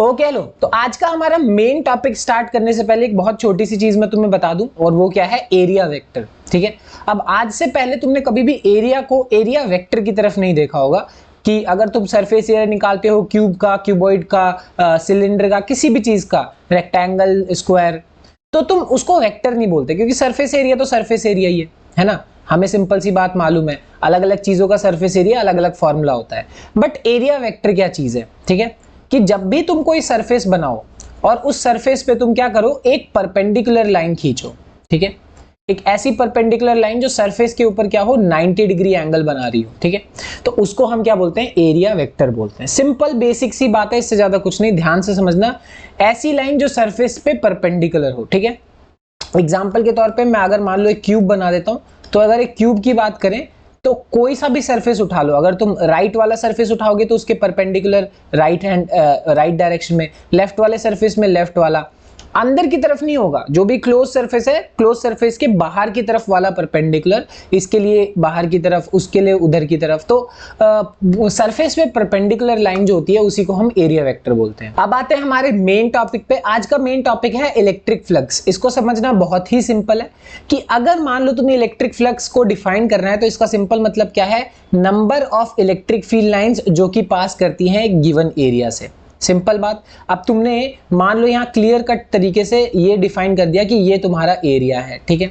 Okay लो, तो आज का हमारा मेन टॉपिक स्टार्ट करने से पहले एक बहुत छोटी सी चीज मैं तुम्हें बता दूं, और वो क्या है, एरिया वेक्टर। ठीक है, अब आज से पहले तुमने कभी भी एरिया को एरिया वेक्टर की तरफ नहीं देखा होगा कि अगर तुम सरफेस एरिया निकालते हो क्यूब का, क्यूबॉइड का, सिलेंडर का, किसी भी चीज का, रेक्टेंगल, स्क्वायर, तो तुम उसको वेक्टर नहीं बोलते, क्योंकि सरफेस एरिया तो सरफेस एरिया ही है ना। हमें सिंपल सी बात मालूम है, अलग अलग चीजों का सरफेस एरिया अलग अलग फॉर्मूला होता है। बट एरिया वेक्टर क्या चीज है, ठीक है, कि जब भी तुम कोई सरफेस बनाओ और उस सरफेस पे तुम क्या करो, एक परपेंडिकुलर लाइन खींचो। ठीक है, एक ऐसी परपेंडिकुलर लाइन जो सरफेस के ऊपर क्या हो, 90 डिग्री एंगल बना रही हो। ठीक है, तो उसको हम क्या बोलते हैं, एरिया वेक्टर बोलते हैं। सिंपल बेसिक सी बात है, इससे ज्यादा कुछ नहीं, ध्यान से समझना। ऐसी लाइन जो सरफेस पे परपेंडिकुलर हो। ठीक है, एग्जाम्पल के तौर पे मैं अगर मान लो एक क्यूब बना देता हूं, तो अगर एक क्यूब की बात करें तो कोई सा भी सरफेस उठा लो, अगर तुम राइट वाला सरफेस उठाओगे तो उसके परपेंडिकुलर राइट डायरेक्शन में, लेफ्ट वाले सरफेस में लेफ्ट वाला, अंदर की तरफ नहीं होगा। जो भी क्लोज सरफेस है, क्लोज सरफेस के बाहर की तरफ वाला परपेंडिकुलर, इसके लिए बाहर की तरफ, उसके लिए उधर की तरफ। तो सरफेस पे परपेंडिकुलर लाइन जो होती है उसी को हम एरिया वेक्टर बोलते हैं। अब आते हैं हमारे मेन टॉपिक पे। आज का मेन टॉपिक है इलेक्ट्रिक फ्लक्स। इसको समझना बहुत ही सिंपल है कि अगर मान लो तुम्हें इलेक्ट्रिक फ्लक्स को डिफाइन करना है, तो इसका सिंपल मतलब क्या है, number of electric field lines जो कि पास करती हैं एक गिवन एरिया से। सिंपल बात। अब तुमने मान लो यहाँ क्लियर कट तरीके से ये डिफाइन कर दिया कि ये तुम्हारा एरिया है। ठीक है,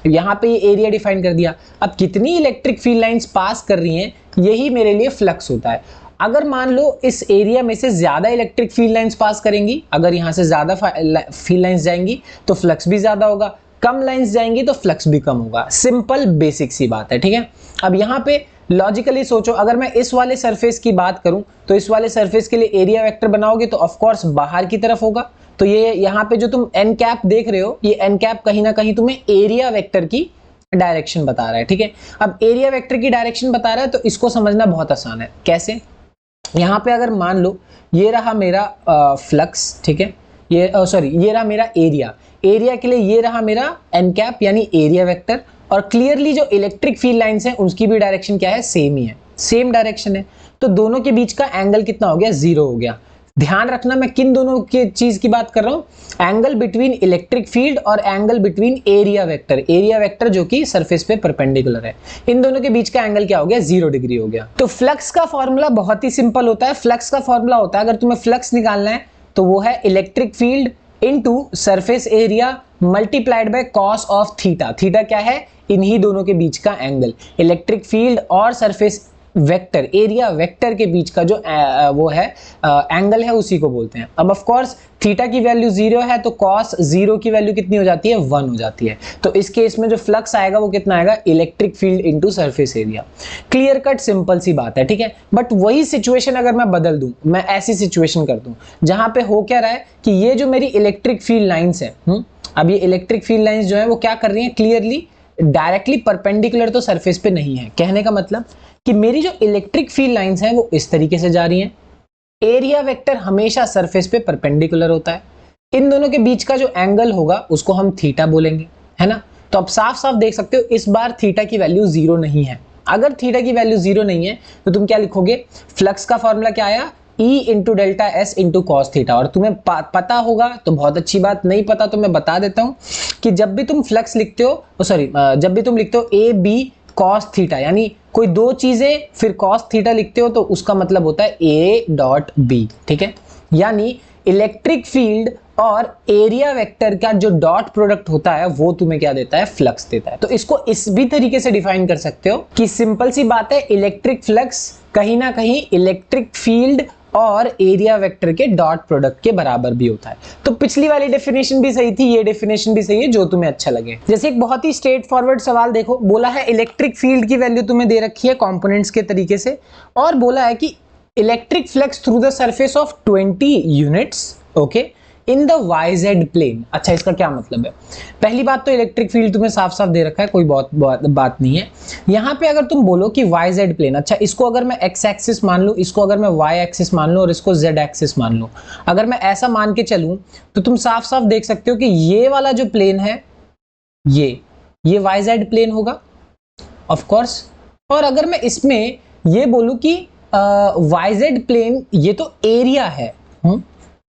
यहाँ पे ये एरिया डिफाइन कर दिया। अब कितनी इलेक्ट्रिक फील्ड लाइंस पास कर रही हैं, यही मेरे लिए फ्लक्स होता है। अगर मान लो इस एरिया में से ज्यादा इलेक्ट्रिक फील्ड लाइंस पास करेंगी, अगर यहाँ से ज्यादा फील्ड लाइंस जाएंगी तो फ्लक्स भी ज्यादा होगा, कम लाइंस जाएंगी तो फ्लक्स भी कम होगा। सिंपल बेसिक सी बात है। ठीक है, अब यहाँ पे लॉजिकली सोचो, अगर मैं इस वाले सरफेस की बात करूं तो इस वाले सरफेस के लिए एरिया वेक्टर बनाओगे तो ऑफ कोर्स बाहर की तरफ होगा। तो ये यहाँ पे जो तुम एन कैप देख रहे हो, ये एन कैप कहीं ना कहीं तुम्हें एरिया वेक्टर की डायरेक्शन बता रहा है। ठीक है, अब एरिया वेक्टर की डायरेक्शन बता रहा है तो इसको समझना बहुत आसान है। कैसे, यहाँ पे अगर मान लो ये रहा मेरा फ्लक्स, ठीक है, ये सॉरी ये रहा मेरा एरिया, एरिया के लिए ये रहा मेरा एन कैप यानी एरिया वेक्टर, और क्लियरली जो इलेक्ट्रिक फील्ड लाइंस हैं उसकी भी डायरेक्शन क्या है, सेम ही है, सेम डायरेक्शन है। तो दोनों के बीच का एंगल कितना हो गया, 0 हो गया। ध्यान रखना मैं किन दोनों की चीज की बात कर रहा हूं, एंगल बिटवीन इलेक्ट्रिक फील्ड और angle between area vector. Area vector जो कि सरफेस पे परपेंडिकुलर है, इन दोनों के बीच का एंगल क्या हो गया, 0 डिग्री हो गया। तो फ्लक्स का फॉर्मूला बहुत ही सिंपल होता है। फ्लक्स का फॉर्मूला होता है, अगर तुम्हें फ्लक्स निकालना है तो वो है electric field into surface area multiplied by cos of theta. Theta क्या है, इन्हीं दोनों के बीच का एंगल। इलेक्ट्रिक फील्ड और सरफेस वेक्टर, एरिया वेक्टर के बीच का जो वो है एंगल है, उसी को बोलते हैं। अब ऑफ कोर्स थीटा की वैल्यू 0 है तो कॉस 0 की वैल्यू कितनी हो जाती है, 1 हो जाती है। तो इस केस में जो फ्लक्स आएगा वो कितना आएगा, electric field into surface area. Clear cut simple सी बात है। ठीक है, बट वही सिचुएशन अगर मैं बदल दूं, मैं ऐसी सिचुएशन कर दूं जहां पे हो क्या रहा है कि ये जो मेरी इलेक्ट्रिक फील्ड लाइंस है, अब ये इलेक्ट्रिक फील्ड लाइंस जो है वो क्या कर रही है, क्लियरली डायरेक्टली परपेंडिकुलर तो सरफेस पे नहीं है। कहने का मतलब कि मेरी जो इलेक्ट्रिक फील्ड लाइंस हैं वो इस तरीके से जा रही हैं। एरिया वेक्टर हमेशा सरफेस पे परपेंडिकुलर होता है। इन दोनों के बीच का जो एंगल होगा उसको हम थीटा बोलेंगे, है ना। तो अब साफ साफ देख सकते हो इस बार थीटा की वैल्यू 0 नहीं है। अगर थीटा की वैल्यू 0 नहीं है तो तुम क्या लिखोगे, फ्लक्स का फॉर्मूला क्या आया, E into delta S into cos theta. और तुम्हें पता होगा तो बहुत अच्छी बात, नहीं पता तो मैं बता देता हूं कि जब भी तुम फ्लक्स लिखते हो, सॉरी जब भी तुम लिखते हो ए बी कॉस थीटा, यानी कोई दो चीजें फिर कॉस थीटा लिखते हो तो उसका मतलब होता है ए डॉट बी। ठीक है, यानी इलेक्ट्रिक फील्ड और एरिया वेक्टर का जो डॉट प्रोडक्ट होता है वो तुम्हें क्या देता है, फ्लक्स देता है। तो इसको इस भी तरीके से डिफाइन कर सकते हो कि सिंपल सी बात है, इलेक्ट्रिक फ्लक्स कहीं ना कहीं इलेक्ट्रिक फील्ड और एरिया वेक्टर के डॉट प्रोडक्ट के बराबर भी होता है। तो पिछली वाली डेफिनेशन भी सही थी, ये डेफिनेशन भी सही है, जो तुम्हें अच्छा लगे। जैसे एक बहुत ही स्ट्रेट फॉरवर्ड सवाल देखो, बोला है इलेक्ट्रिक फील्ड की वैल्यू तुम्हें दे रखी है कंपोनेंट्स के तरीके से, और बोला है कि electric flux through the surface of 20 units, okay, in the YZ प्लेन। अच्छा, इसका क्या मतलब है, पहली बात तो इलेक्ट्रिक फील्ड तुम्हें साफ साफ दे रखा है, कोई बहुत बात नहीं है। यहां पे अगर तुम बोलो कि YZ प्लेन, अच्छा इसको अगर मैं x एक्सिस मान लूं, इसको अगर मैं y एक्सिस मान लूं और इसको z एक्सिस मान लूं, अगर मैं ऐसा मान के चलूं तो तुम साफ साफ देख सकते हो कि ये वाला जो प्लेन है ये YZ प्लेन होगा ऑफ कोर्स। और अगर मैं इसमें ये बोलूं कि YZ प्लेन ये तो एरिया है,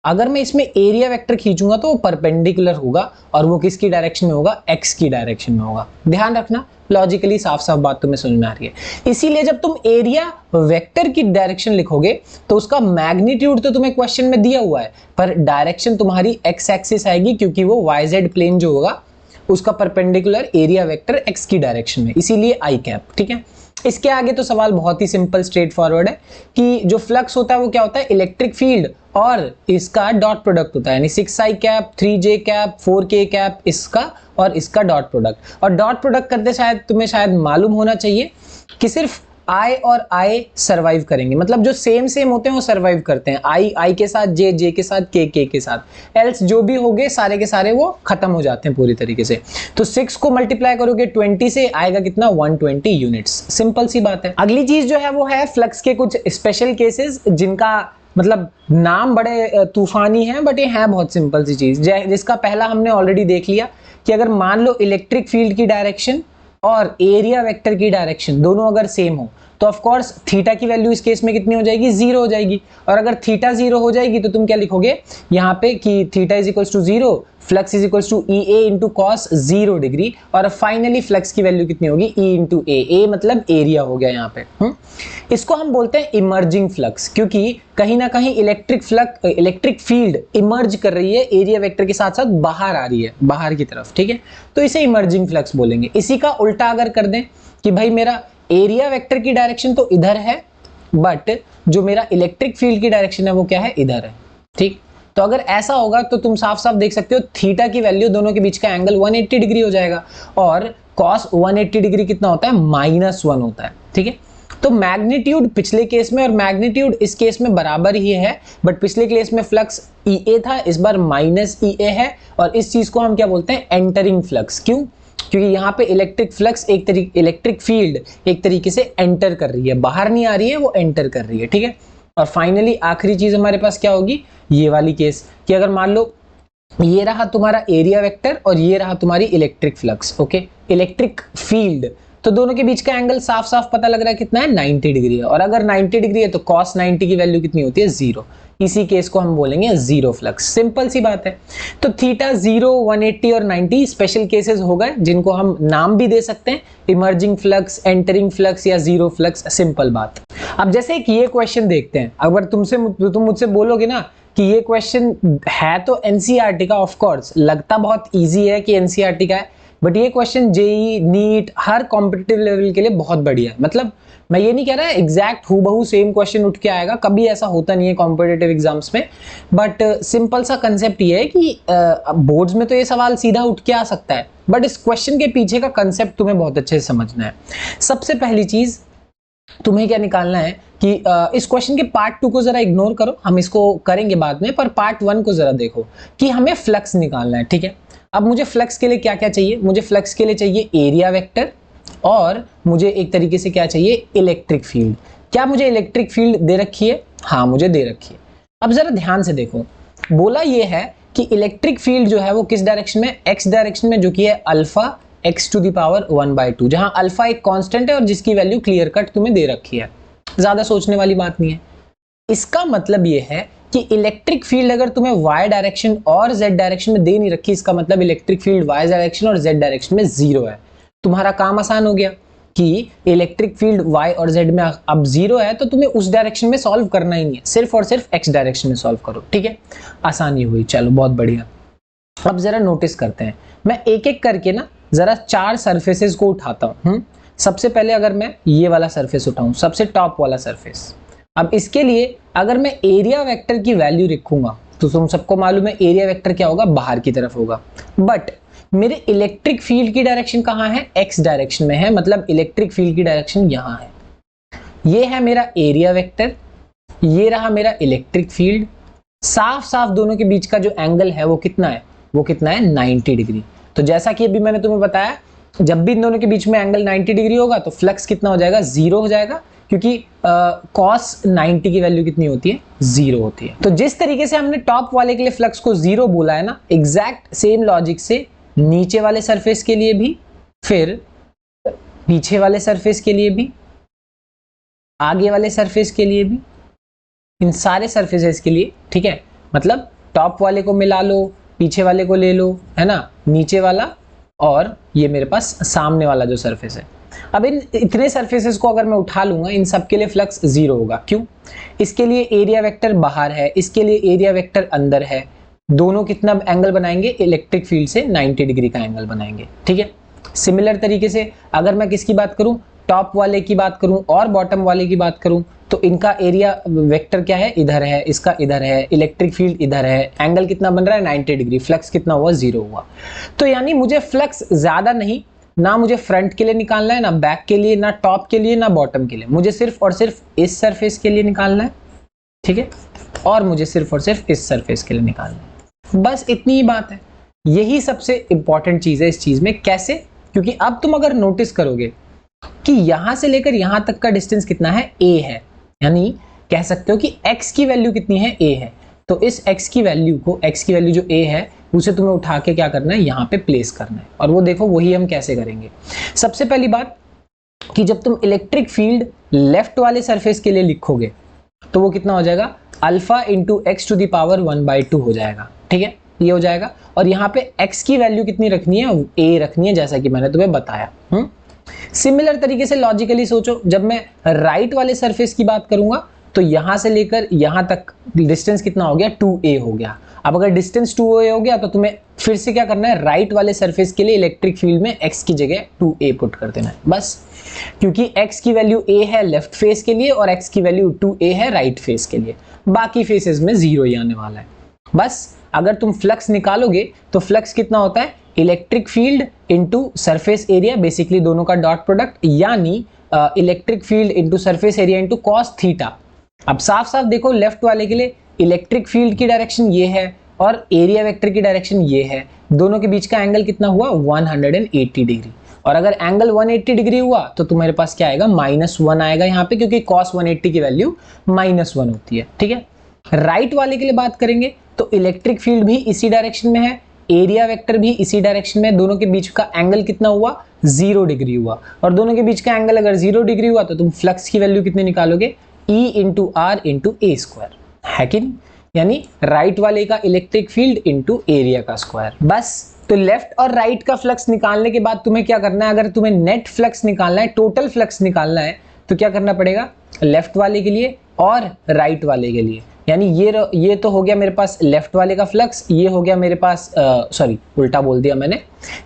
अगर मैं इसमें एरिया वेक्टर खींचूंगा तो वो परपेंडिकुलर होगा और वो किसकी डायरेक्शन में होगा, एक्स की डायरेक्शन में होगा। ध्यान रखना, लॉजिकली साफ साफ बात तुम्हें समझ में आ रही है। इसीलिए जब तुम एरिया वेक्टर की डायरेक्शन लिखोगे तो उसका मैग्नीट्यूड तो तुम्हें क्वेश्चन में दिया हुआ है, पर डायरेक्शन तुम्हारी एक्स एक्सिस आएगी, क्योंकि वो वाईजेड प्लेन जो होगा उसका परपेंडिकुलर एरिया वेक्टर एक्स की डायरेक्शन में, इसीलिए आई कैप। ठीक है, इसके आगे तो सवाल बहुत ही सिंपल स्ट्रेट फॉरवर्ड है कि जो फ्लक्स होता है वो क्या होता है, इलेक्ट्रिक फील्ड और इसका डॉट प्रोडक्ट होता है, यानी 6i cap 3j cap 4k cap इसका और इसका डॉट प्रोडक्ट। और डॉट प्रोडक्ट करते शायद तुम्हें शायद मालूम होना चाहिए कि सिर्फ I और I सर्वाइव करेंगे, मतलब जो सेम सेम होते हैं वो सर्वाइव करते हैं, I के साथ, J के साथ, K के साथ, एल्स जो भी होंगे सारे के सारे वो खत्म हो जाते हैं पूरी तरीके से। तो 6 को मल्टीप्लाई करोगे 20 से, आएगा कितना, 120 यूनिट्स। सिंपल सी बात है। अगली चीज जो है वो है फ्लक्स के कुछ स्पेशल केसेस, जिनका मतलब नाम बड़े तूफानी है, बट ये है बहुत सिंपल सी चीज, जिसका पहला हमने ऑलरेडी देख लिया कि अगर मान लो इलेक्ट्रिक फील्ड की डायरेक्शन और एरिया वेक्टर की डायरेक्शन दोनों अगर सेम हो तो ऑफ कोर्स थीटा की वैल्यू इस केस में कितनी हो जाएगी, 0 हो जाएगी। और अगर थीटा 0 हो जाएगी तो तुम क्या लिखोगे यहाँ पे कि theta is equals to 0, flux is equals to E A into cos 0 degree, और फाइनली फ्लक्स की वैल्यू कितनी होगी, ई इंटू ए मतलब एरिया हो गया यहाँ पे। इसको हम बोलते हैं इमर्जिंग फ्लक्स, क्योंकि कहीं ना कहीं इलेक्ट्रिक फील्ड इमर्ज कर रही है, एरिया वेक्टर के साथ साथ बाहर आ रही है, बाहर की तरफ। ठीक है, तो इसे इमर्जिंग फ्लक्स बोलेंगे। इसी का उल्टा अगर कर दें कि भाई मेरा एरिया वेक्टर की डायरेक्शन तो इधर है, बट जो मेरा इलेक्ट्रिक फील्ड की डायरेक्शन है वो क्या है, इधर है। ठीक, तो अगर ऐसा होगा तो तुम साफ साफ देख सकते हो थीटा की वैल्यू, दोनों के बीच का एंगल 180 डिग्री हो जाएगा, और कॉस 180 डिग्री कितना होता है, -1 होता है। ठीक है, तो मैग्नीट्यूड पिछले केस में और मैग्नीट्यूड इस केस में बराबर ही है, बट पिछले केस में फ्लक्स EA था, इस बार -EA है, और इस चीज को हम क्या बोलते हैं, एंटरिंग फ्लक्स। क्यों, क्योंकि यहाँ पे इलेक्ट्रिक फील्ड एक तरीके से एंटर कर रही है, बाहर नहीं आ रही है, वो एंटर कर रही है। ठीक है, और फाइनली आखिरी चीज हमारे पास क्या होगी, ये वाली केस कि अगर मान लो ये रहा तुम्हारा एरिया वेक्टर और ये रहा तुम्हारी electric flux, okay, electric field, तो दोनों के बीच का एंगल साफ साफ पता लग रहा है कितना है, 90 डिग्री है। और अगर 90 डिग्री है तो cos 90 की वैल्यू कितनी होती है, 0। इसी केस को हम बोलेंगे जीरो फ्लक्स। सिंपल सी बात है। तो थीटा 0, 180 और 90 स्पेशल केसेस हो गए, जिनको हम नाम भी दे सकते हैं, इमर्जिंग फ्लक्स, एंटरिंग फ्लक्स या जीरो फ्लक्स। सिंपल बात। अब जैसे एक ये क्वेश्चन देखते हैं, अगर तुम मुझसे बोलोगे ना कि ये क्वेश्चन है तो एनसीईआरटी का, ऑफ कोर्स लगता बहुत इजी है कि एनसीईआरटी का है, बट ये क्वेश्चन जेई, नीट, हर कॉम्पिटिटिव लेवल के लिए बहुत बढ़िया है। मतलब मैं ये नहीं कह रहा है एग्जैक्ट हूबहू सेम क्वेश्चन उठ के आएगा, कभी ऐसा होता नहीं है कॉम्पिटिटिव एग्जाम्स में, बट सिंपल सा कंसेप्ट ये है कि बोर्ड्स में तो ये सवाल सीधा उठ के आ सकता है, बट इस क्वेश्चन के पीछे का कंसेप्ट तुम्हें बहुत अच्छे से समझना है। सबसे पहली चीज तुम्हें क्या निकालना है कि इस क्वेश्चन के पार्ट 2 को जरा इग्नोर करो, हम इसको करेंगे बाद में, पर पार्ट 1 को जरा देखो कि हमें फ्लक्स निकालना है। ठीक है, अब मुझे फ्लक्स के लिए क्या क्या चाहिए, मुझे फ्लक्स के लिए चाहिए एरिया वेक्टर, और मुझे एक तरीके से क्या चाहिए, इलेक्ट्रिक फील्ड। क्या मुझे इलेक्ट्रिक फील्ड दे रखी है? हाँ, मुझे दे रखी है। अब जरा ध्यान से देखो, बोला ये है कि इलेक्ट्रिक फील्ड जो है वो किस डायरेक्शन में, एक्स डायरेक्शन में, जो कि है alpha x to the power 1/2, जहां अल्फा एक कांस्टेंट है और जिसकी वैल्यू क्लियर कट तुम्हें दे रखी है, ज्यादा सोचने वाली बात नहीं है। इसका मतलब ये है कि इलेक्ट्रिक फील्ड अगर तुम्हें y डायरेक्शन और z डायरेक्शन में दे नहीं रखी, इसका मतलब इलेक्ट्रिक फील्ड y डायरेक्शन और z डायरेक्शन में 0 है। तुम्हारा काम आसान हो गया कि इलेक्ट्रिक फील्ड y और z में अब 0 है, तो तुम्हें उस डायरेक्शन में सॉल्व करना ही नहीं है, सिर्फ और सिर्फ x डायरेक्शन में सॉल्व करो। ठीक है, आसानी हुई, चलो बहुत बढ़िया। अब जरा नोटिस करते हैं, मैं एक एक करके ना जरा 4 सरफेसेस को उठाता हूं। सबसे पहले अगर मैं ये वाला सरफेस उठाऊं, सबसे टॉप वाला सरफेस, अब इसके लिए अगर मैं एरिया वेक्टर की वैल्यू लिखूंगा तो तुम सबको मालूम है एरिया वेक्टर क्या होगा, बाहर की तरफ होगा, बट मेरे इलेक्ट्रिक फील्ड की डायरेक्शन कहाँ है, एक्स डायरेक्शन में है, मतलब इलेक्ट्रिक फील्ड की डायरेक्शन यहाँ है। ये है मेरा एरिया वेक्टर, ये रहा मेरा इलेक्ट्रिक फील्ड। साफ साफ दोनों के बीच का जो एंगल है वो कितना है, वो कितना है, 90 डिग्री। तो जैसा कि अभी मैंने तुम्हें बताया, जब भी इन दोनों के बीच में एंगल 90 डिग्री होगा तो फ्लक्स कितना हो जाएगा, 0 हो जाएगा, क्योंकि cos 90 की वैल्यू कितनी होती है, 0 होती है। तो जिस तरीके से हमने टॉप वाले के लिए फ्लक्स को 0 बोला है ना, एग्जैक्ट सेम लॉजिक से नीचे वाले सरफेस के लिए भी, फिर पीछे वाले सरफेस के लिए भी, आगे वाले सरफेस के लिए भी, इन सारे सरफेसेस के लिए, ठीक है, मतलब टॉप वाले को मिला लो, पीछे वाले को ले लो, है ना, नीचे वाला और ये मेरे पास सामने वाला जो सरफेस है। अब इन इतने सरफेसेस को अगर मैं उठा लूंगा, इन सब के लिए फ्लक्स जीरो होगा। क्यों? इसके लिए एरिया वेक्टर बाहर है, इसके लिए एरिया वेक्टर अंदर है। दोनों कितना एंगल बनाएंगे? इलेक्ट्रिक फील्ड से 90 डिग्री का एंगल बनाएंगे। ठीक है। सिमिलर तरीके से अगर मैं किसकी बात करूं, टॉप वाले की बात करूं और बॉटम वाले की बात करूं, तो इनका एरिया वेक्टर क्या है? इधर है, इसका इधर है, इलेक्ट्रिक फील्ड इधर है, एंगल कितना बन रहा है? 90 डिग्री। फ्लक्स कितना हुआ? जीरो हुआ। तो यानी मुझे फ्लक्स ज्यादा नहीं, ना मुझे फ्रंट के लिए निकालना है, ना बैक के लिए, ना टॉप के लिए, ना बॉटम के लिए, मुझे सिर्फ और सिर्फ इस सरफेस के लिए निकालना है। ठीक है, और मुझे सिर्फ और सिर्फ इस सरफेस के लिए निकालना है। बस इतनी ही बात है। यही सबसे इंपॉर्टेंट चीज है इस चीज में। कैसे? क्योंकि अब तुम अगर नोटिस करोगे कि यहां से लेकर यहां तक का डिस्टेंस कितना है? a है। यानी कह सकते हो कि x की वैल्यू कितनी है? a है। तो इस x की वैल्यू जो a है उसे तुम्हें उठा के क्या करना है? यहाँ पे प्लेस करना है। और वो देखो, वही हम कैसे करेंगे। सबसे पहली बात कि जब तुम इलेक्ट्रिक फील्ड लेफ्ट वाले सरफेस के लिए लिखोगे तो वो कितना हो जाएगा? Alpha into x to the power 1/2 हो जाएगा। ठीक है, ये हो जाएगा। और यहाँ पे x की वैल्यू कितनी रखनी है? a रखनी है, जैसा कि मैंने तुम्हें बताया। सिमिलर तरीके से लॉजिकली सोचो, जब मैं राइट वाले सरफेस की बात करूंगा तो यहां से लेकर यहां तक डिस्टेंस कितना हो गया? 2a हो गया। अब अगर डिस्टेंस 2a हो गया तो तुम्हें फिर से क्या करना है? राइट वाले सरफेस के लिए इलेक्ट्रिक फील्ड में x की जगह 2a पुट कर देना है बस। क्योंकि x की वैल्यू a है लेफ्ट फेस के लिए और x की वैल्यू 2a है राइट फेस के लिए। बाकी फेसेस में जीरो ही आने वाला है बस। अगर तुम फ्लक्स निकालोगे तो फ्लक्स कितना होता है? Electric field into surface area, basically दोनों का डॉट प्रोडक्ट, यानी electric field into surface area into cos theta. अब साफ साफ देखो, लेफ्ट वाले के लिए इलेक्ट्रिक फील्ड की डायरेक्शन ये है और एरिया वेक्टर की डायरेक्शन ये है। दोनों के बीच का एंगल कितना हुआ? 180 डिग्री। और अगर एंगल 180 डिग्री हुआ तो तुम्हारे पास क्या आएगा? -1 आएगा यहाँ पे, क्योंकि cos 180 की वैल्यू -1 होती है। ठीक है। राइट वाले के लिए बात करेंगे तो इलेक्ट्रिक फील्ड भी इसी डायरेक्शन में है, एरिया वेक्टर भी इसी डायरेक्शन में। दोनों के बीच का एंगल कितना हुआ? 0 डिग्री हुआ। और दोनों के बीच का एंगल अगर 0 डिग्री हुआ तो तुम फ्लक्स की वैल्यू कितनी निकालोगे? E into R into A square, है कि नहीं? यानी राइट वाले का इलेक्ट्रिक फील्ड इंटू एरिया का स्क्वायर। बस। तो लेफ्ट और राइट का फ्लक्स निकालने के बाद तुम्हें क्या करना है? अगर तुम्हें नेट फ्लक्स निकालना है, टोटल फ्लक्स निकालना है, तो क्या करना पड़ेगा? लेफ्ट वाले के लिए और राइट वाले के लिए। यानी ये तो हो गया मेरे पास लेफ्ट वाले का फ्लक्स, ये हो गया मेरे पास सॉरी उल्टा बोल दिया मैंने,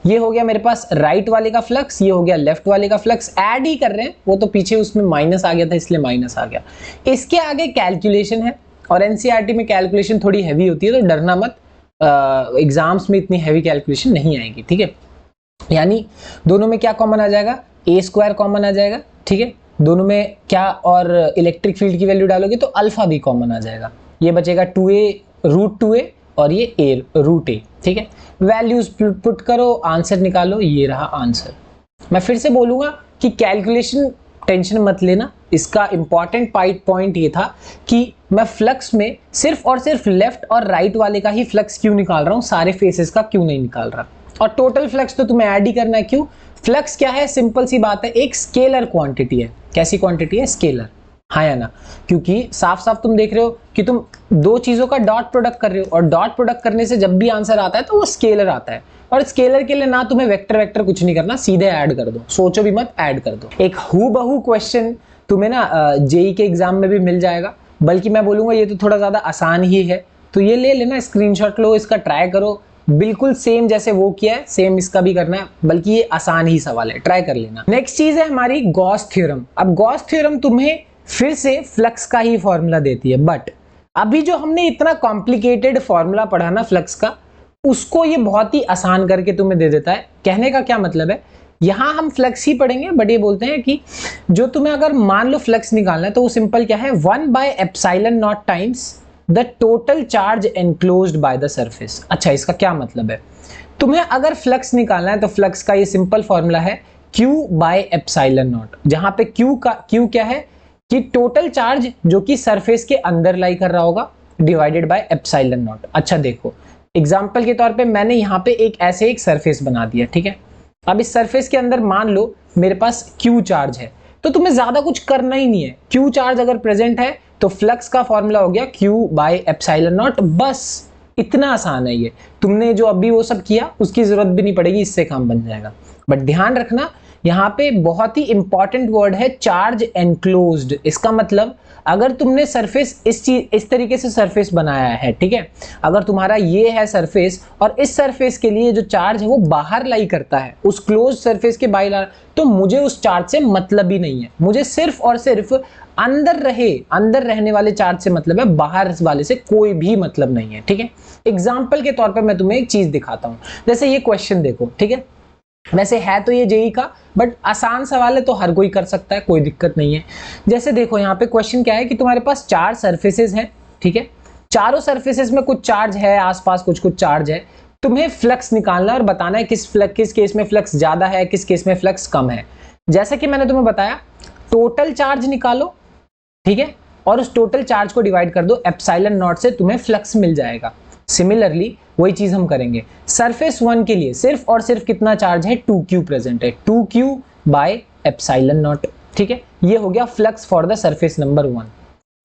ये हो गया मेरे पास राइट वाले का फ्लक्स, ये हो गया लेफ्ट वाले का फ्लक्स। ऐड ही कर रहे हैं, वो तो पीछे उसमें माइनस आ गया था इसलिए माइनस आ गया। इसके आगे कैलकुलेशन है और एनसीईआरटी में कैलकुलेशन थोड़ी हैवी होती है, तो डरना मत, एग्जाम्स में इतनी हैवी कैलकुलेशन नहीं आएगी। ठीक है। यानी दोनों में क्या कॉमन आ जाएगा? ए स्क्वायर कॉमन आ जाएगा। ठीक है। दोनों में क्या, और इलेक्ट्रिक फील्ड की वैल्यू डालोगे तो अल्फा भी कॉमन आ जाएगा। ये बचेगा 2a√2a और ये a√a। ठीक है। वैल्यूज पुट करो, आंसर निकालो, ये रहा आंसर। मैं फिर से बोलूंगा कि कैलकुलेशन टेंशन मत लेना। इसका इंपॉर्टेंट पॉइंट ये था कि मैं फ्लक्स में सिर्फ और सिर्फ लेफ्ट और राइट वाले का ही फ्लक्स क्यों निकाल रहा हूं, सारे फेसेस का क्यों नहीं निकाल रहा। और टोटल फ्लक्स तो तुम्हें ऐड ही करना है। क्यों? फ्लक्स क्या है? सिंपल सी बात है, एक स्केलर क्वांटिटी है। कैसी क्वांटिटी है? स्केलर। हाँ या ना? क्योंकि साफ साफ तुम देख रहे हो कि तुम दो चीजों का डॉट प्रोडक्ट कर रहे हो, और डॉट प्रोडक्ट करने से जब भी आंसर आता है तो वो स्केलर आता है। और स्केलर के लिए ना तुम्हें वेक्टर कुछ नहीं करना, सीधे ऐड कर दो, सोचो भी मत, ऐड कर दो। एक हूबहू क्वेश्चन तुम्हें ना जेई के एग्जाम में भी मिल जाएगा, बल्कि मैं बोलूंगा ये तो थोड़ा ज्यादा आसान ही है। तो ये ले लेना, स्क्रीनशॉट लो, इसका ट्राई करो, बिल्कुल सेम जैसे वो किया है सेम इसका भी करना है, बल्कि ये आसान ही सवाल है, ट्राई कर लेना। नेक्स्ट चीज है हमारी गॉस थ्योरम। अब गॉस थ्योरम तुम्हें फिर से फ्लक्स का ही फॉर्मूला देती है, बट अभी जो हमने इतना कॉम्प्लिकेटेड फॉर्मूला पढ़ा ना फ्लक्स का, उसको ये बहुत ही आसान करके तुम्हें दे देता है। कहने का क्या मतलब है, यहां हम फ्लक्स ही पढ़ेंगे, बट ये बोलते हैं कि जो तुम्हें अगर मान लो फ्लक्स निकालना है तो वो सिंपल क्या है, 1/ε0 times the total charge enclosed by the surface. अच्छा, इसका क्या मतलब है, तुम्हें अगर फ्लक्स निकालना है तो फ्लक्स का ये सिंपल फॉर्मूला है Q/ε0, जहां पे Q क्या है कि टोटल चार्ज जो कि सरफेस के अंदर लाई कर रहा होगा डिवाइडेड बाय ε0। अच्छा देखो, एग्जाम्पल के तौर पे मैंने यहाँ पे एक सरफेस बना दिया, ठीक है। अब इस सरफेस के अंदर मान लो मेरे पास Q चार्ज है, तो तुम्हें ज्यादा कुछ करना ही नहीं है। Q चार्ज अगर प्रेजेंट है तो फ्लक्स का फॉर्मूला हो गया Q बाय एप्सिलॉन नॉट। बस इतना आसान है ये, तुमने जो अभी वो सब किया उसकी जरूरत भी नहीं पड़ेगी, इससे काम बन जाएगा। बट ध्यान रखना यहाँ पे बहुत ही इंपॉर्टेंट वर्ड है चार्ज एनक्लोज्ड। इसका मतलब अगर तुमने सरफेस इस तरीके से सरफेस बनाया है, ठीक है, अगर तुम्हारा ये है सरफेस और इस सरफेस के लिए जो चार्ज है वो बाहर लाई करता है उस क्लोज सरफेस के बाहर, तो मुझे उस चार्ज से मतलब ही नहीं है। मुझे सिर्फ और सिर्फ अंदर रहने वाले चार्ज से मतलब है, बाहर वाले से कोई भी मतलब नहीं है, ठीक है। एग्जाम्पल के तौर पर मैं तुम्हें एक चीज दिखाता हूं, जैसे ये क्वेश्चन देखो, ठीक है, वैसे है तो ये जेई का, बट आसान सवाल है तो हर कोई कर सकता है, कोई दिक्कत नहीं है। जैसे देखो यहाँ पे क्वेश्चन क्या है कि तुम्हारे पास 4 सरफेसेस हैं, ठीक है, चारों सरफेसेस में कुछ चार्ज है, आसपास कुछ चार्ज है, तुम्हें फ्लक्स निकालना और बताना है किस केस में फ्लक्स ज्यादा है, किस केस में फ्लक्स कम है। जैसे कि मैंने तुम्हें बताया, टोटल चार्ज निकालो, ठीक है, और उस टोटल चार्ज को डिवाइड कर दो एप्सिलॉन नॉट से, तुम्हें फ्लक्स मिल जाएगा। सिमिलरली वही चीज हम करेंगे सरफेस 1 के लिए, सिर्फ और सिर्फ कितना चार्ज है, 2q प्रेजेंट है, 2q बाय एप्सिलॉन नॉट, ठीक है, ये हो गया flux for the surface number 1।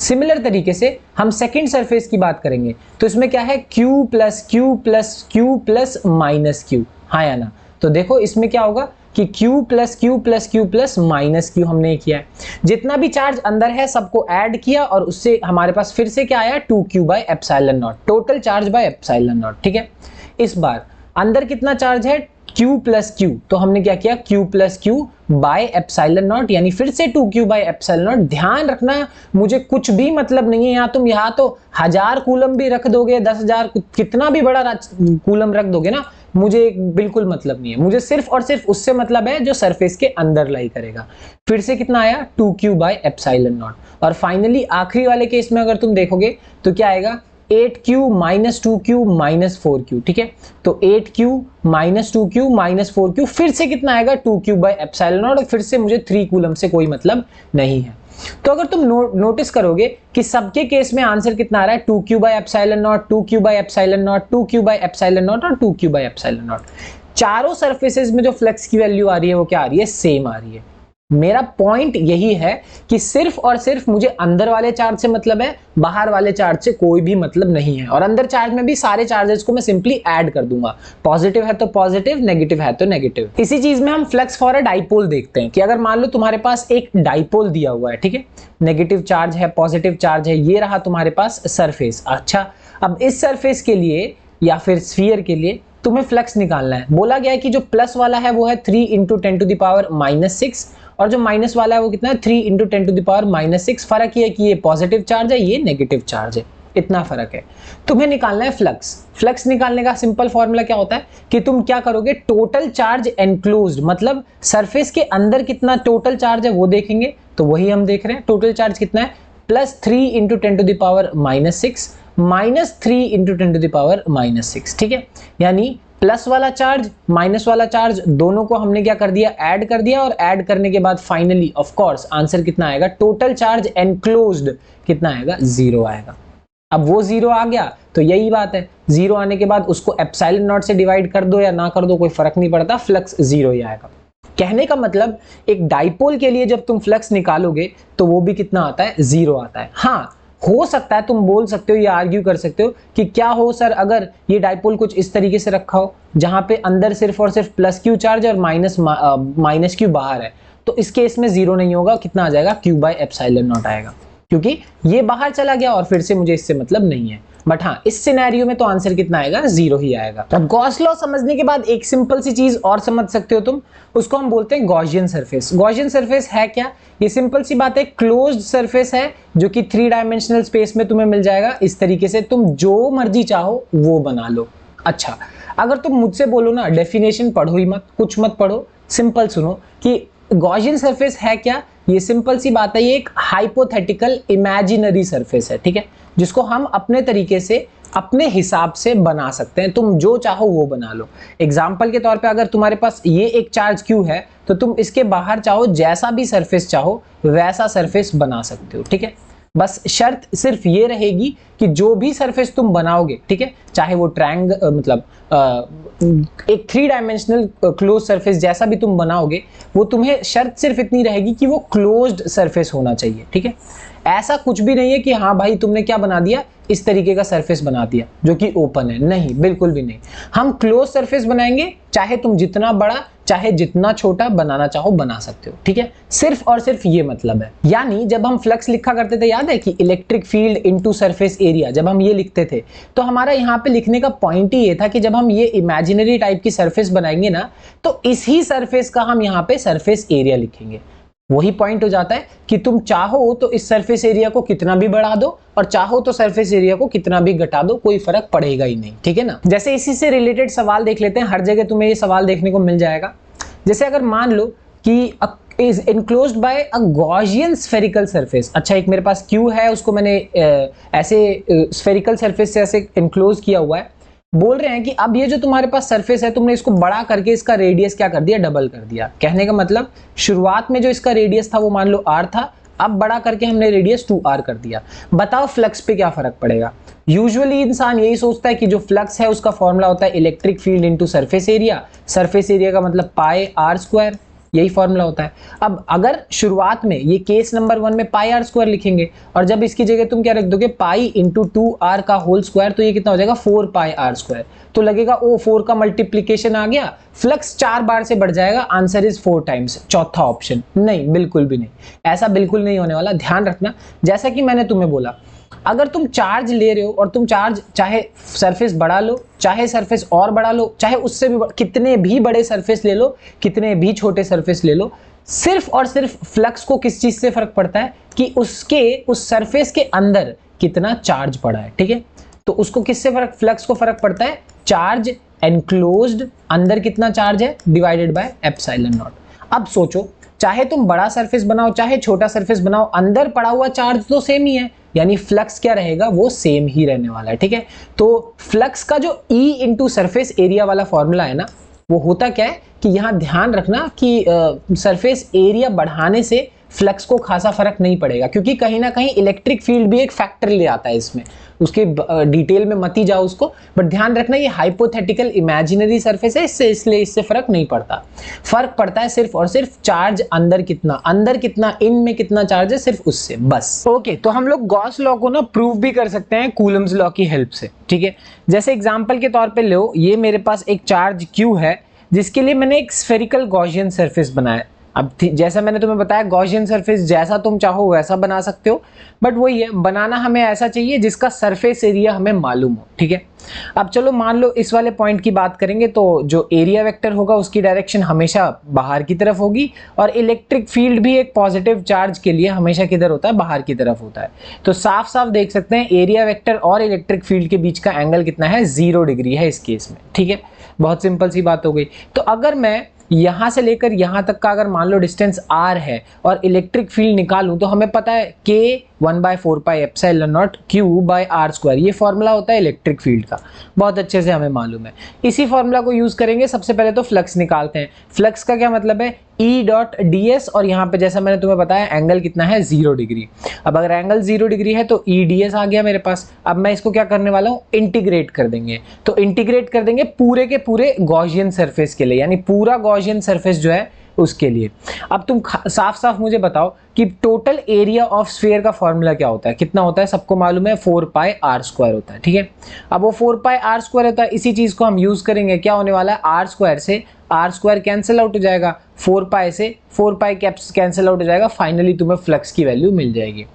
Similar तरीके से हम सेकंड सरफेस की बात करेंगे, तो इसमें क्या है, q plus q plus q plus minus q, हाँ या ना। तो देखो इसमें क्या होगा कि q plus q plus q plus minus q हमने किया है, जितना भी चार्ज अंदर है सबको ऐड किया और उससे हमारे पास फिर से क्या आया, 2q by epsilon not, total charge by epsilon not, ठीक है। इस बार अंदर कितना चार्ज है, q प्लस q, तो हमने क्या किया, q plus q by epsilon not, यानी फिर से 2q बाय एप्सिलॉन नॉट। ध्यान रखना मुझे कुछ भी मतलब नहीं है यहाँ, तुम यहाँ तो 1000 कूलम भी रख दोगे, 10,000 कितना भी बड़ा कूलम रख दोगे ना, मुझे बिल्कुल मतलब नहीं है, मुझे सिर्फ और सिर्फ उससे मतलब है जो सरफेस के अंदर लाई करेगा। फिर से कितना आया, 2q बाय एप्सिलॉन नॉट। और फाइनली आखिरी वाले केस में अगर तुम देखोगे तो क्या आएगा, 8q minus 2q minus 4q, ठीक है, तो 8q minus 2q minus 4q, फिर से कितना आएगा, 2q बाय एप्सिलॉन नॉट, और फिर से मुझे 3 कूलम से कोई मतलब नहीं है। तो अगर तुम नोटिस करोगे कि सबके केस में आंसर कितना आ रहा है, 2q by epsilon not, 2q by epsilon not, 2q by epsilon not और 2q बाय एप्सिलॉन नॉट। चारों सरफेसेस में जो फ्लक्स की वैल्यू आ रही है वो क्या आ रही है, सेम आ रही है। मेरा पॉइंट यही है कि सिर्फ और सिर्फ मुझे अंदर वाले चार्ज से मतलब है, बाहर वाले चार्ज से कोई भी मतलब नहीं है। और अंदर चार्ज में भी सारे चार्जेस को मैं सिंपली ऐड कर दूंगा, पॉजिटिव है तो पॉजिटिव, नेगेटिव है तो नेगेटिव। इसी चीज में हम फ्लक्स फॉर अ डाइपोल देखते हैं कि अगर मान लो तुम्हारे पास एक डाइपोल दिया हुआ है, ठीक है, नेगेटिव चार्ज है, पॉजिटिव चार्ज है, ये रहा तुम्हारे पास सरफेस। अच्छा, अब इस सरफेस के लिए या फिर स्फीयर के लिए तुम्हें फ्लक्स निकालना है। बोला गया है कि जो प्लस वाला है वो है 3 into 10 to the power minus 6, और जो माइनस वाला है वो कितना है, 3 into 10 to the power minus 6। फर्क ये है कि ये पॉजिटिव चार्ज है, ये नेगेटिव चार्ज है, इतना फर्क है। तुम्हें निकालना है फ्लक्स। फ्लक्स निकालने का सिंपल फॉर्मूला क्या होता है कि तुम क्या करोगे, टोटल चार्ज एनक्लोज्ड, मतलब सरफेस के अंदर कितना टोटल चार्ज है वो देखेंगे, तो वही हम देख रहे हैं। टोटल चार्ज कितना है, plus 3 into 10 to the power minus 6 minus 3 into 10 to the power minus 6, ठीक है। यानी प्लस वाला चार्ज माइनस वाला चार्ज दोनों को हमने क्या कर दिया, ऐड कर दिया, और ऐड करने के बाद फाइनली ऑफ कोर्स आंसर कितना आएगा, टोटल चार्ज एनक्लोज्ड कितना आएगा, 0 आएगा। अब वो 0 आ गया तो यही बात है, 0 आने के बाद उसको एप्सिलॉन नॉट से डिवाइड कर दो या ना कर दो, कोई फर्क नहीं पड़ता, फ्लक्स 0 ही आएगा। कहने का मतलब एक डाइपोल के लिए जब तुम फ्लक्स निकालोगे तो वो भी कितना आता है, 0 आता है। हाँ, हो सकता है तुम बोल सकते हो या आर्ग्यू कर सकते हो कि क्या हो सर अगर ये डाइपोल कुछ इस तरीके से रखा हो जहां पे अंदर सिर्फ और सिर्फ प्लस क्यू चार्ज और माइनस क्यू बाहर है, तो इस केस में 0 नहीं होगा, कितना आ जाएगा, q बाय एप्सिलॉन नॉट आएगा, क्योंकि ये बाहर चला गया और फिर से मुझे इससे मतलब नहीं है। बट हाँ, इस सिनेरियो में तो आंसर कितना आएगा, 0 ही आएगा। अब गॉस लॉ समझने के बाद एक सिंपल सी चीज और समझ सकते हो तुम, उसको हम बोलते हैं गॉसियन सरफेस। गॉसियन सरफेस है क्या, ये सिंपल सी बात है, क्लोज्ड सरफेस है जो कि 3 डायमेंशनल स्पेस में तुम्हें मिल जाएगा। इस तरीके से तुम जो मर्जी चाहो वो बना लो। अच्छा, अगर तुम मुझसे बोलो ना डेफिनेशन पढ़ो ही मत, कुछ मत पढ़ो, सिंपल सुनो कि गॉसियन सरफेस है क्या। ये सिंपल सी बात है, ये एक हाइपोथेटिकल इमेजिनरी सरफेस है, ठीक है, जिसको हम अपने तरीके से अपने हिसाब से बना सकते हैं। तुम जो चाहो वो बना लो। एग्जाम्पल के तौर पे अगर तुम्हारे पास ये एक चार्ज क्यू है तो तुम इसके बाहर चाहो जैसा भी सरफेस चाहो वैसा सरफेस बना सकते हो, ठीक है। बस शर्त सिर्फ ये रहेगी कि जो भी सरफेस तुम बनाओगे, ठीक है, चाहे वो मतलब एक 3 डायमेंशनल क्लोज सरफेस जैसा भी तुम बनाओगे, वो तुम्हें शर्त सिर्फ इतनी रहेगी कि वो क्लोज्ड सरफेस होना चाहिए, ठीक है। ऐसा कुछ भी नहीं है कि हाँ भाई तुमने क्या बना दिया, इस तरीके का सरफेस बना दिया जो कि ओपन है, नहीं, बिल्कुल भी नहीं। हम क्लोज सरफेस बनाएंगे, चाहे तुम जितना बड़ा चाहे जितना छोटा बनाना चाहो बना सकते हो, ठीक है। सिर्फ और सिर्फ ये मतलब है। यानी जब हम फ्लक्स लिखा करते थे, याद है कि electric field into surface area, जब हम ये लिखते थे तो हमारा यहाँ पे लिखने का पॉइंट ही ये था कि जब हम ये इमेजिनरी टाइप की सरफेस बनाएंगे ना, तो इसी सरफेस का हम यहाँ पे सरफेस एरिया लिखेंगे। वही पॉइंट हो जाता है कि तुम चाहो तो इस सरफेस एरिया को कितना भी बढ़ा दो और चाहो तो सरफेस एरिया को कितना भी घटा दो, कोई फर्क पड़ेगा ही नहीं, ठीक है ना। जैसे इसी से रिलेटेड सवाल देख लेते हैं, हर जगह तुम्हें ये सवाल देखने को मिल जाएगा। जैसे अगर मान लो कि is enclosed by a Gaussian spherical surface। अच्छा, एक मेरे पास Q है, उसको मैंने ऐसे स्फेरिकल सरफेस से ऐसे इनक्लोज किया हुआ है। बोल रहे हैं कि अब ये जो तुम्हारे पास सरफेस है, तुमने इसको बड़ा करके इसका रेडियस क्या कर दिया, डबल कर दिया। कहने का मतलब शुरुआत में जो इसका रेडियस था वो मान लो r था, अब बड़ा करके हमने रेडियस 2r कर दिया। बताओ फ्लक्स पे क्या फर्क पड़ेगा। यूजुअली इंसान यही सोचता है कि जो फ्लक्स है उसका फॉर्मूला होता है electric field into surface area. Surface area का मतलब पाई r स्क्वायर, यही फॉर्मूला होता है। अब अगर शुरुआत में ये केस नंबर 1 में पाई r स्क्वायर लिखेंगे और जब इसकी जगह तुम क्या रख दोगे, पाई इंटू 2r का होल स्क्वायर, तो ये कितना हो जाएगा 4 पाई r स्क्वायर। तो लगेगा ओ 4 का मल्टीप्लीकेशन आ गया, फ्लक्स 4 बार से बढ़ जाएगा, आंसर इज 4 टाइम्स। चौथा ऑप्शन नहीं, बिल्कुल भी नहीं, ऐसा बिल्कुल नहीं होने वाला। ध्यान रखना, जैसा कि मैंने तुम्हें बोला, अगर तुम चार्ज ले रहे हो और तुम चार्ज चाहे सरफेस बढ़ा लो, चाहे सरफेस और बढ़ा लो, चाहे उससे भी कितने भी बड़े सरफेस ले लो, कितने भी छोटे सरफेस ले लो, सिर्फ और सिर्फ फ्लक्स को किस चीज से फर्क पड़ता है कि उसके उस सरफेस के अंदर कितना चार्ज पड़ा है, ठीक है। तो उसको किससे फर्क, फ्लक्स को फर्क पड़ता है चार्ज एनक्लोज्ड, अंदर कितना चार्ज है डिवाइडेड बाय एप्सिलॉन नॉट। अब सोचो, चाहे तुम बड़ा सरफेस बनाओ चाहे छोटा सरफेस बनाओ, अंदर पड़ा हुआ चार्ज तो सेम ही है, यानी फ्लक्स क्या रहेगा, वो सेम ही रहने वाला है, ठीक है। तो फ्लक्स का जो E इंटू सरफेस एरिया वाला फॉर्मूला है ना, वो होता क्या है कि यहाँ ध्यान रखना कि सरफेस एरिया बढ़ाने से फ्लक्स को खासा फर्क नहीं पड़ेगा, क्योंकि कहीं ना कहीं इलेक्ट्रिक फील्ड भी एक फैक्टर ले आता है इसमें। उसके डिटेल में मत ही जाओ उसको, बट ध्यान रखना ये हाइपोथेटिकल इमेजिनरी सरफेस है, इसलिए इससे फर्क नहीं पड़ता। फर्क पड़ता है सिर्फ और सिर्फ चार्ज अंदर कितना इन में कितना चार्ज है, सिर्फ उससे बस। ओके, तो हम लोग गॉस लॉ को ना प्रूव भी कर सकते हैं कूलम्स लॉ की हेल्प से, ठीक है। जैसे एग्जाम्पल के तौर पर लो, ये मेरे पास एक चार्ज Q है जिसके लिए मैंने एक स्फेरिकल गॉसियन सरफेस बनाया। अब जैसा मैंने तुम्हें बताया, गॉसियन सरफेस जैसा तुम चाहो वैसा बना सकते हो, बट वही है, बनाना हमें ऐसा चाहिए जिसका सरफेस एरिया हमें मालूम हो, ठीक है। अब चलो मान लो इस वाले पॉइंट की बात करेंगे, तो जो एरिया वेक्टर होगा उसकी डायरेक्शन हमेशा बाहर की तरफ होगी, और इलेक्ट्रिक फील्ड भी एक पॉजिटिव चार्ज के लिए हमेशा किधर होता है, बाहर की तरफ होता है। तो साफ साफ देख सकते हैं एरिया वेक्टर और इलेक्ट्रिक फील्ड के बीच का एंगल कितना है, 0 डिग्री है इस केस में, ठीक है। बहुत सिंपल सी बात हो गई। तो अगर मैं यहां से लेकर यहां तक का अगर मान लो डिस्टेंस r है और इलेक्ट्रिक फील्ड निकालूं, तो हमें पता है k 1/4 pi epsilon naught Q by r square, ये फॉर्मूला होता है इलेक्ट्रिक फील्ड का, बहुत अच्छे से हमें मालूम है। इसी फॉर्मूला को यूज करेंगे। सबसे पहले तो फ्लक्स निकालते हैं। फ्लक्स का क्या मतलब है, E डॉट ds, और यहाँ पे जैसा मैंने तुम्हें बताया एंगल कितना है, 0 डिग्री। अब अगर एंगल 0 डिग्री है तो E ds आ गया मेरे पास। अब मैं इसको क्या करने वाला हूँ, इंटीग्रेट कर देंगे। तो इंटीग्रेट कर देंगे पूरे के पूरे गॉसियन सरफेस के लिए, यानी पूरा गॉसियन सरफेस जो है उसके लिए। अब तुम साफ साफ मुझे बताओ कि टोटल एरिया ऑफ स्फीयर का फॉर्मूला क्या होता है, कितना होता है, सबको मालूम है 4 पाई r स्क्वायर होता है, ठीक है। अब वो 4 पाई r स्क्वायर होता है, इसी चीज को हम यूज करेंगे। क्या होने वाला है, r स्क्वायर से r स्क्वायर कैंसिल आउट हो जाएगा, 4 पाई से 4 पाई कैंसिल आउट हो जाएगा, फाइनली तुम्हें फ्लक्स की वैल्यू मिल जाएगी।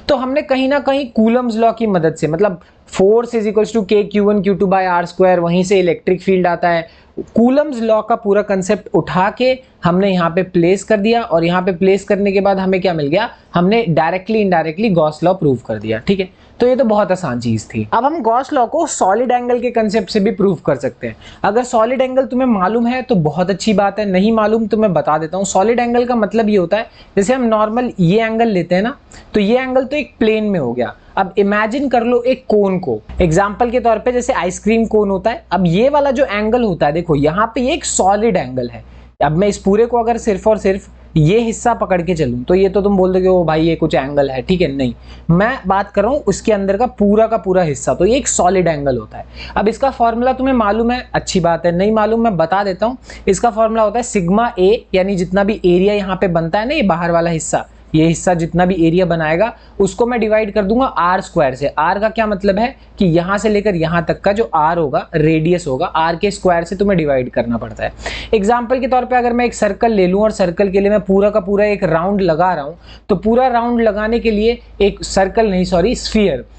तो हमने कहीं ना कहीं कूलम्स लॉ की मदद से, मतलब force is equals to k q1 q2 by r square, वहीं से इलेक्ट्रिक फील्ड आता है। कूलम्स लॉ का पूरा कंसेप्ट उठा के हमने यहाँ पे प्लेस कर दिया, और यहाँ पे प्लेस करने के बाद हमें क्या मिल गया, हमने directly indirectly Gauss law prove कर दिया, ठीक है। तो ये तो बहुत आसान चीज थी। अब हम गॉस लॉ को सॉलिड एंगल के कंसेप्ट से भी प्रूव कर सकते हैं। अगर सॉलिड एंगल तुम्हें मालूम है तो बहुत अच्छी बात है, नहीं मालूम तो मैं बता देता हूँ। सॉलिड एंगल का मतलब ये होता है, जैसे हम नॉर्मल ये एंगल लेते हैं ना, तो ये एंगल तो एक प्लेन में हो गया। अब इमेजिन कर लो एक कोन को, एग्जाम्पल के तौर पे जैसे आइसक्रीम कोन होता है। अब ये वाला जो एंगल होता है, देखो यहाँ पे ये एक सॉलिड एंगल है। अब मैं इस पूरे को अगर सिर्फ और सिर्फ ये हिस्सा पकड़ के चलूं, तो ये तो तुम बोल दोगे ओ भाई ये कुछ एंगल है, ठीक है, नहीं, मैं बात कर रहा हूं उसके अंदर का पूरा हिस्सा, तो ये एक सॉलिड एंगल होता है। अब इसका फॉर्मूला तुम्हें मालूम है, अच्छी बात है, नहीं मालूम मैं बता देता हूं। इसका फॉर्मूला होता है सिग्मा ए, यानी जितना भी एरिया यहाँ पे बनता है ना, ये बाहर वाला हिस्सा, ये हिस्सा जितना भी एरिया बनाएगा उसको मैं डिवाइड कर दूंगा आर स्क्वायर से। आर का क्या मतलब है कि यहां से लेकर यहां तक का जो आर होगा, रेडियस होगा, आर के स्क्वायर से तुम्हें डिवाइड करना पड़ता है। एग्जाम्पल के तौर पर अगर मैं एक सर्कल ले लूं और सर्कल के लिए मैं पूरा का पूरा एक राउंड लगा रहा हूं, तो पूरा राउंड लगाने के लिए एक सर्कल नहीं, सॉरी,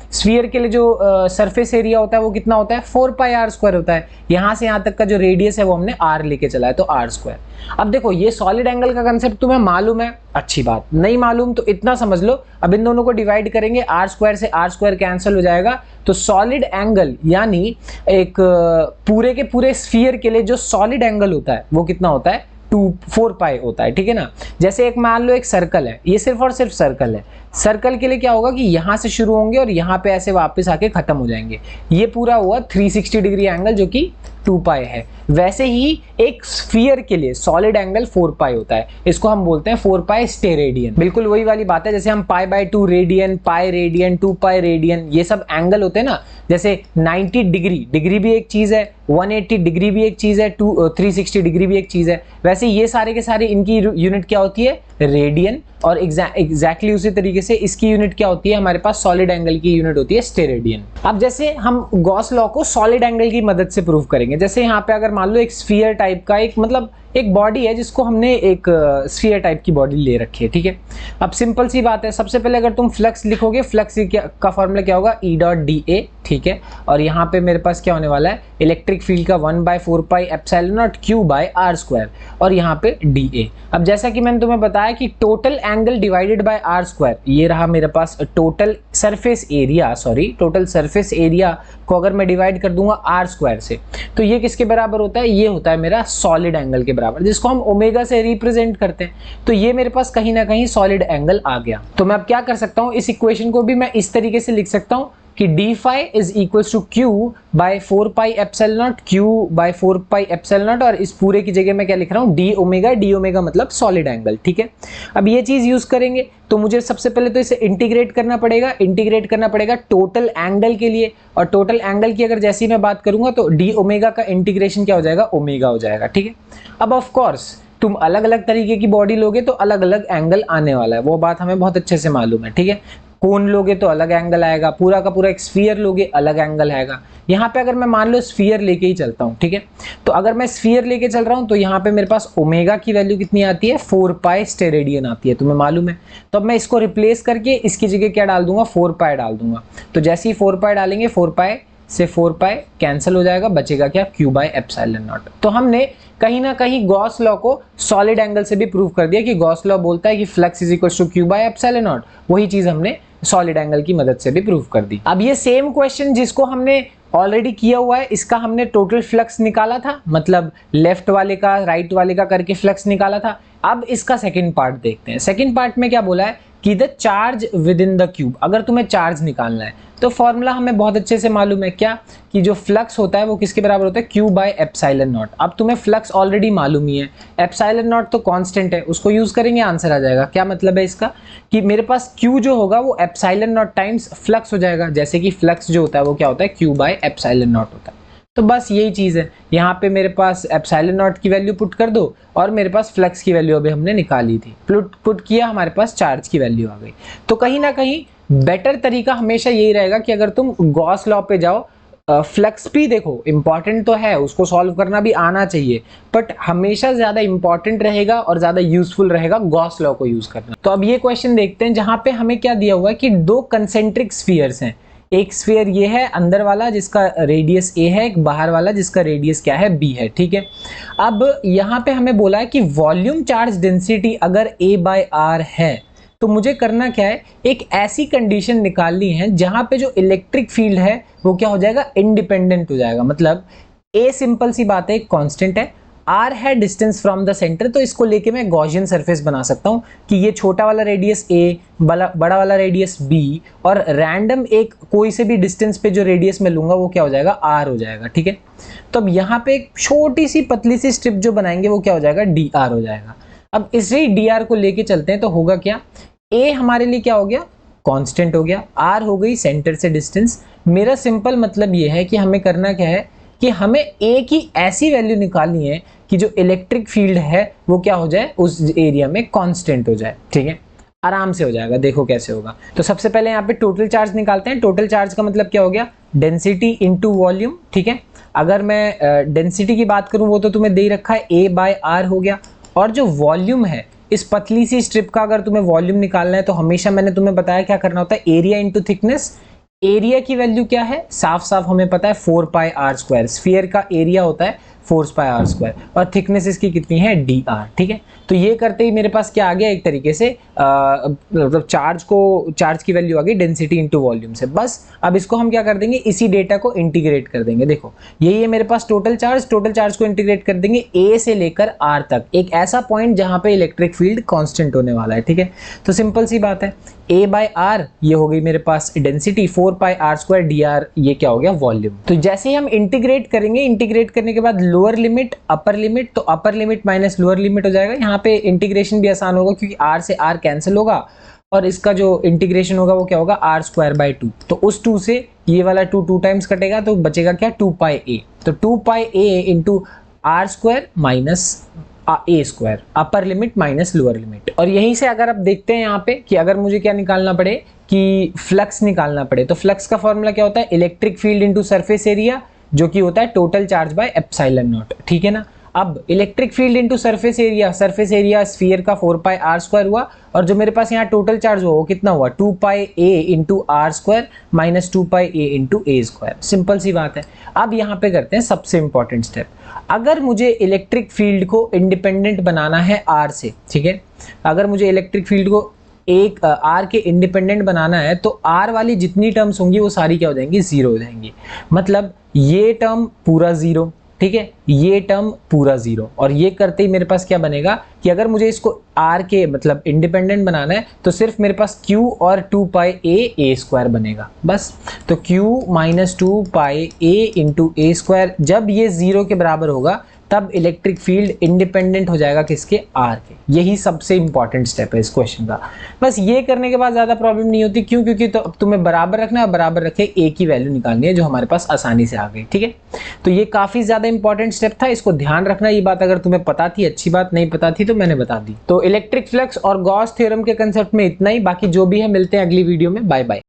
स्फीयर के लिए जो सरफेस एरिया होता है वो कितना होता है, 4 पाई आर स्क्वायर होता है। यहां से यहां तक का जो रेडियस है वो हमने आर लेके चला है, तो आर स्क्वायर। अब देखो ये सॉलिड एंगल का कंसेप्ट तुम्हें मालूम है, अच्छी बात। नहीं मालूम तो इतना समझ लो, अब इन दोनों को डिवाइड करेंगे, आर स्क्वायर से आर स्क्वायर कैंसिल हो जाएगा, तो सॉलिड एंगल यानी एक पूरे के पूरे स्फीयर के लिए जो सॉलिड एंगल होता है वो कितना होता है, 4 पाई होता है, ठीक है ना। जैसे एक मान लो एक सर्कल है, ये सिर्फ और सिर्फ सर्कल है। सर्कल के लिए क्या होगा कि यहां से शुरू होंगे और यहां पे ऐसे वापस आके खत्म हो जाएंगे। ये पूरा हुआ 360 डिग्री एंगल जो कि 2 पाई है। वैसे ही एक स्फीयर के लिए सॉलिड एंगल 4 पाई होता है, इसको हम बोलते हैं 4 पाई स्टेरेडियन। बिल्कुल वही वाली बात है, जैसे हम π/2 radian, pi radian, 2 pi radian, ये सब एंगल होते हैं ना। जैसे 90 डिग्री भी एक चीज है, 180 डिग्री भी एक चीज है, 360 डिग्री भी एक चीज है। वैसे ये सारे के सारे इनकी यूनिट क्या होती है, रेडियन। और एग्जैक्टली उसी तरीके से इसकी यूनिट क्या होती है, हमारे पास सॉलिड एंगल की यूनिट होती है स्टेरेडियन। अब जैसे हम गॉस लॉ को सॉलिड एंगल की मदद से प्रूव करेंगे, जैसे यहाँ पे अगर मान लो एक स्फीयर टाइप का एक मतलब एक बॉडी है जिसको हमने एक स्फीयर टाइप की बॉडी ले रखी है, ठीक है। अब सिंपल सी बात है, सबसे पहले अगर तुम फ्लक्स लिखोगे, फ्लक्स का फॉर्मूला क्या होगा, E.dA, ठीक है। और यहाँ पे मेरे पास क्या होने वाला है, इलेक्ट्रिक फील्ड का 1/4 पाई एप्सिलॉन नॉट Q/r², और यहाँ पे dA। अब जैसा कि मैंने तुम्हें बताया कि total angle divided by r², ये रहा मेरे पास टोटल सरफेस एरिया को अगर मैं डिवाइड कर दूंगा r² से, तो ये किसके बराबर होता है, ये होता है मेरा सॉलिड एंगल के बराबर, जिसको हम ओमेगा से रिप्रेजेंट करते हैं। तो ये मेरे पास कहीं ना कहीं सॉलिड एंगल आ गया। तो मैं अब क्या कर सकता हूं, इस इक्वेशन को भी मैं इस तरीके से लिख सकता हूं कि d phi is equals to Q/4 pi epsilon not, Q/4 pi epsilon not, और इस पूरे की जगह मैं क्या लिख रहा हूँ, d ओमेगा मतलब सॉलिड एंगल, ठीक है। अब ये चीज यूज करेंगे तो मुझे सबसे पहले तो इसे इंटीग्रेट करना पड़ेगा टोटल एंगल के लिए। और टोटल एंगल की अगर जैसी मैं बात करूंगा तो d ओमेगा का इंटीग्रेशन क्या हो जाएगा, ओमेगा हो जाएगा, ठीक है। अब ऑफ कोर्स तुम अलग अलग तरीके की बॉडी लोगे तो अलग अलग एंगल आने वाला है, वो बात हमें बहुत अच्छे से मालूम है, ठीक है। कोन लोगे तो अलग एंगल आएगा, पूरा का पूरा एक स्फीयर लोगे अलग एंगल आएगा। यहाँ पे अगर मैं मान लो स्फीयर लेके ही चलता हूँ, ठीक है, तो अगर मैं स्फीयर लेके चल रहा हूँ तो यहाँ पे मेरे पास ओमेगा की वैल्यू कितनी आती है, 4 पाई स्टेरेडियन आती है, तुम्हें मालूम है। तो अब मैं इसको रिप्लेस करके इसकी जगह क्या डाल दूंगा, 4 पाई डाल दूंगा। तो जैसे ही 4 पाई डालेंगे, 4 पाई से 4 पाई कैंसिल हो जाएगा, बचेगा क्या, Q/ε0। तो हमने कहीं ना कहीं गॉस लॉ को सॉलिड एंगल से भी प्रूव कर दिया कि गॉस लॉ बोलता है कि flux is equal to Q/ε0। वही चीज हमने सॉलिड एंगल की मदद से भी प्रूव कर दी। अब ये सेम क्वेश्चन जिसको हमने ऑलरेडी किया हुआ है, इसका हमने टोटल फ्लक्स निकाला था, मतलब लेफ्ट वाले का राइट वाले का करके फ्लक्स निकाला था। अब इसका सेकंड पार्ट देखते हैं। सेकंड पार्ट में क्या बोला है कि the charge with in the cube. अगर तुम्हें चार्ज निकालना है तो फॉर्मूला हमें बहुत अच्छे से मालूम है, क्या कि जो फ्लक्स होता है वो किसके बराबर होता है, Q/ε0। अब तुम्हें फ्लक्स ऑलरेडी मालूम ही है, ε0 तो कांस्टेंट है, उसको यूज करेंगे आंसर आ जाएगा। क्या मतलब है इसका कि मेरे पास Q जो होगा वो ε0 टाइम्स फ्लक्स हो जाएगा, जैसे कि फ्लक्स जो होता है वो क्या होता है, Q/ε0 होता है। तो बस यही चीज है, यहाँ पे मेरे पास ε0 की वैल्यू पुट कर दो और मेरे पास फ्लक्स की वैल्यू अभी हमने निकाली थी, पुट किया, हमारे पास चार्ज की वैल्यू आ गई। तो कहीं ना कहीं बेटर तरीका हमेशा यही रहेगा कि अगर तुम गॉस लॉ पे जाओ, फ्लक्स भी देखो इंपॉर्टेंट तो है, उसको सॉल्व करना भी आना चाहिए, बट हमेशा ज्यादा इंपॉर्टेंट रहेगा और ज्यादा यूजफुल रहेगा गॉस लॉ को यूज करना। तो अब ये क्वेश्चन देखते हैं, जहां पे हमें क्या दिया हुआ है कि 2 कंसेंट्रिक स्फीयर्स हैं। एक स्फीयर ये है अंदर वाला जिसका रेडियस a है, एक बाहर वाला जिसका रेडियस क्या है, b है, ठीक है। अब यहाँ पे हमें बोला है कि वॉल्यूम चार्ज डेंसिटी अगर a/r है तो मुझे करना क्या है, एक ऐसी कंडीशन निकालनी है जहां पे जो इलेक्ट्रिक फील्ड है वो क्या हो जाएगा, इंडिपेंडेंट हो जाएगा। मतलब a सिंपल सी बात है, एक कांस्टेंट है, r है डिस्टेंस फ्रॉम द सेंटर, तो इसको लेके मैं गॉसियन सरफेस बना सकता हूँ कि ये छोटा वाला रेडियस a, बड़ा वाला रेडियस b, और रैंडम एक कोई से भी डिस्टेंस पे जो रेडियस मैं लूंगा वो क्या हो जाएगा, r हो जाएगा, ठीक है। तो अब यहाँ पे एक छोटी सी पतली सी स्ट्रिप जो बनाएंगे वो क्या हो जाएगा, dr हो जाएगा। अब इसे dr को लेके चलते हैं तो होगा क्या, a हमारे लिए क्या हो गया, कांस्टेंट हो गया, r हो गई सेंटर से डिस्टेंस। मेरा सिंपल मतलब ये है कि हमें करना क्या है कि हमें a की ऐसी वैल्यू निकालनी है कि जो इलेक्ट्रिक फील्ड है वो क्या हो जाए, उस एरिया में कांस्टेंट हो जाए, ठीक है। आराम से हो जाएगा। देखो कैसे होगा। तो सबसे पहले यहाँ पे टोटल चार्ज निकालते हैं। टोटल चार्ज का मतलब क्या हो गया, डेंसिटी इनटू वॉल्यूम, ठीक है। अगर मैं डेंसिटी की बात करूं वो तो तुम्हें दे ही रखा है, A/R हो गया। और जो वॉल्यूम है, इस पतली सी स्ट्रिप का अगर तुम्हें वॉल्यूम निकालना है तो हमेशा मैंने तुम्हें बताया क्या करना होता है, एरिया इंटू थिकनेस। एरिया की वैल्यू क्या है, साफ साफ हमें पता है 4πr²। स्फीयर का एरिया होता है 4πr², और थिकनेस इसकी कितनी है, dr, ठीक है। तो ये करते ही मेरे पास क्या आ गया, एक तरीके से मतलब चार्ज की वैल्यू आ गई डेंसिटी इनटू वॉल्यूम से। बस अब इसको हम क्या कर देंगे, इसी डेटा को इंटीग्रेट कर देंगे। देखो यही है मेरे पास टोटल चार्ज को इंटीग्रेट कर देंगे a से लेकर r तक, एक ऐसा पॉइंट जहां पे इलेक्ट्रिक फील्ड कांस्टेंट होने वाला है, ठीक है। तो सिंपल सी बात है, A/R ये हो गई मेरे पास डेंसिटी, 4πr² dr ये क्या हो गया, वॉल्यूम। तो जैसे ही हम इंटीग्रेट करेंगे, इंटीग्रेट करने के बाद लोअर लिमिट अपर लिमिट, तो upper limit minus lower limit हो जाएगा। यहाँ पे इंटीग्रेशन भी आसान होगा क्योंकि r से r कैंसिल होगा, और इसका जो इंटीग्रेशन होगा वो क्या होगा, r²/2। तो उस 2 से ये वाला 2 टाइम्स कटेगा, तो बचेगा क्या, 2πa। तो 2πa into r² minus a², upper limit minus lower limit. और यहीं से अगर आप देखते हैं यहाँ पे कि अगर मुझे क्या निकालना पड़े, कि फ्लक्स निकालना पड़े, तो फ्लक्स का फॉर्मूला क्या होता है, electric field into surface area, जो कि होता है total charge by epsilon not, ठीक है ना। अब electric field into surface area sphere का 4πr² हुआ, और जो मेरे पास यहाँ टोटल चार्ज हुआ वो कितना हुआ, 2πa into r² minus 2πa into a²। Simple सी बात है। अब यहाँ पे करते हैं सबसे इंपॉर्टेंट स्टेप। अगर मुझे इलेक्ट्रिक फील्ड को इंडिपेंडेंट बनाना है r से, ठीक है, अगर मुझे इलेक्ट्रिक फील्ड को एक r के इंडिपेंडेंट बनाना है, तो r वाली जितनी टर्म्स होंगी वो सारी क्या हो जाएंगी, जीरो हो जाएंगी। मतलब ये टर्म पूरा जीरो, ठीक है, ये टर्म पूरा जीरो। और ये करते ही मेरे पास क्या बनेगा कि अगर मुझे इसको r के मतलब इंडिपेंडेंट बनाना है तो सिर्फ मेरे पास q और 2πa a² बनेगा, बस। तो q minus 2πa into a², जब ये जीरो के बराबर होगा तब इलेक्ट्रिक फील्ड इंडिपेंडेंट हो जाएगा किसके, r के। यही सबसे इंपॉर्टेंट स्टेप है इस क्वेश्चन का। बस ये करने के बाद ज्यादा प्रॉब्लम नहीं होती, क्यों, क्योंकि तो तुम्हें बराबर रखना है, बराबर रखे a की वैल्यू निकालनी है, जो हमारे पास आसानी से आ गई, ठीक है। तो ये काफी ज्यादा इंपॉर्टेंट स्टेप था, इसको ध्यान रखना। ये बात अगर तुम्हें पता थी अच्छी बात, नहीं पता थी तो मैंने बता दी। तो इलेक्ट्रिक फ्लक्स और गॉस थ्योरम के कंसेप्ट में इतना ही, बाकी जो भी है मिलते हैं अगली वीडियो में। Bye bye.